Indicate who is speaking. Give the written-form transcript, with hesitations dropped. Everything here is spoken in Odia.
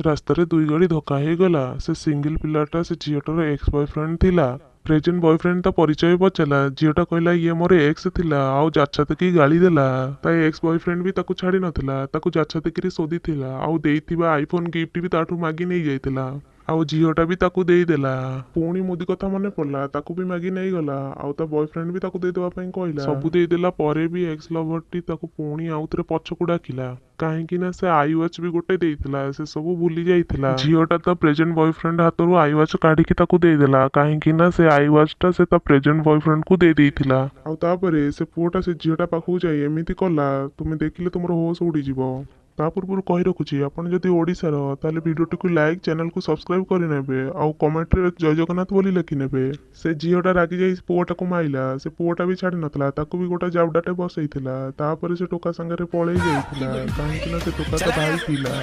Speaker 1: ରାସ୍ତାରେ ଦୁଇ ଗାଡ଼ି ଧକ୍କା ହେଇଗଲା। ସେ ସିଙ୍ଗଲ ପିଲାଟା ସେ ଝିଅଟାର ଏକ୍ସ ବୟଫ୍ରେଣ୍ଡ ଥିଲା। ପ୍ରେଜେଣ୍ଟ ବୟଫ୍ରେଣ୍ଡ ତା ପରିଚୟ ପଚାରିଲା। ଝିଅଟା କହିଲା ଇଏ ମୋର ଏକ୍ସ ଥିଲା, ଆଉ ଯାଚ୍ଛା ଦେଖିକି ଗାଳି ଦେଲା। ତା ଏକ୍ସ ବୟଫ୍ରେଣ୍ଡ ବି ତାକୁ ଛାଡ଼ି ନଥିଲା, ତାକୁ ଯାଚ୍ଛା ଦେଖିକି ଶୋଧିଥିଲା, ଆଉ ଦେଇଥିବା ଆଇଫୋନ ଗିଫ୍ଟ ବି ତାଠୁ ମାଗି ନେଇ ଯାଇଥିଲା। ଆଉ ଝିଅଟା ବି ତାକୁ ଦେଇଦେଲା। ପୁଣି ମୋଦି କଥା ମନେ ପଡ଼ିଲା, ତାକୁ ବି ମାଗି ନେଇଗଲା, ଆଉ ତା ବୟଫ୍ରେଣ୍ଡ ବି ତାକୁ ଦେଇଦେବା ପାଇଁ କହିଲା। ସବୁ ଦେଇଦେଲା ପରେ ବି ଏକ୍ସ ଲଭରଟି ତାକୁ ପୁଣି ଆଉଥରେ ପଛକୁ ଡାକିଲା। କାହିଁକି ନା ସେ ଆଇ ୱାଚ୍ ବି ଗୋଟେ ଦେଇଥିଲା, ସେ ସବୁ ଭୁଲି ଯାଇଥିଲା। ଝିଅଟା ତା ପ୍ରେଜେଣ୍ଟ ବୟଫ୍ରେଣ୍ଡ ହାତରୁ ଆଇ ୱାଚ୍ କାଢିକି ତାକୁ ଦେଇଦେଲା, କାହିଁକି ନା ସେ ଆଇ ୱାଚ୍ ଟା ସେ ତା ପ୍ରେଜେଣ୍ଟ ବୟଫ୍ରେଣ୍ଡକୁ ଦେଇ ଦେଇଥିଲା। ଆଉ ତାପରେ ସେ ପୁଅଟା ସେ ଝିଅଟା ପାଖକୁ ଯାଇ ଏମିତି କଲା, ତୁମେ ଦେଖିଲେ ତୁମର ହୋସ ଉଡ଼ିଯିବ। ତା ପୂର୍ବରୁ କହି ରଖୁଛି, ଆପଣ ଯଦି ଓଡ଼ିଶାର ତାହେଲେ ଭିଡ଼ିଓଟିକୁ ଲାଇକ୍, ଚ୍ୟାନେଲକୁ ସବସ୍କ୍ରାଇବ କରିନେବେ, ଆଉ କମେଣ୍ଟରେ ଜୟ ଜଗନ୍ନାଥ ବୋଲି ଲେଖିନେବେ। ସେ ଝିଅଟା ରାଗି ଯାଇ ପୁଅଟାକୁ ମାଇଲା। ସେ ପୁଅଟା ବି ଛାଡ଼ି ନଥିଲା, ତାକୁ ବି ଗୋଟେ ଜାଉଡାଟେ ବସେଇଥିଲା। ତାପରେ ସେ ଟୋକା ସାଙ୍ଗରେ ପଳେଇ ଯାଇଥିଲା, କାହିଁକି ନା ସେ ଟୋକା ତା ଭାଇ ଥିଲା।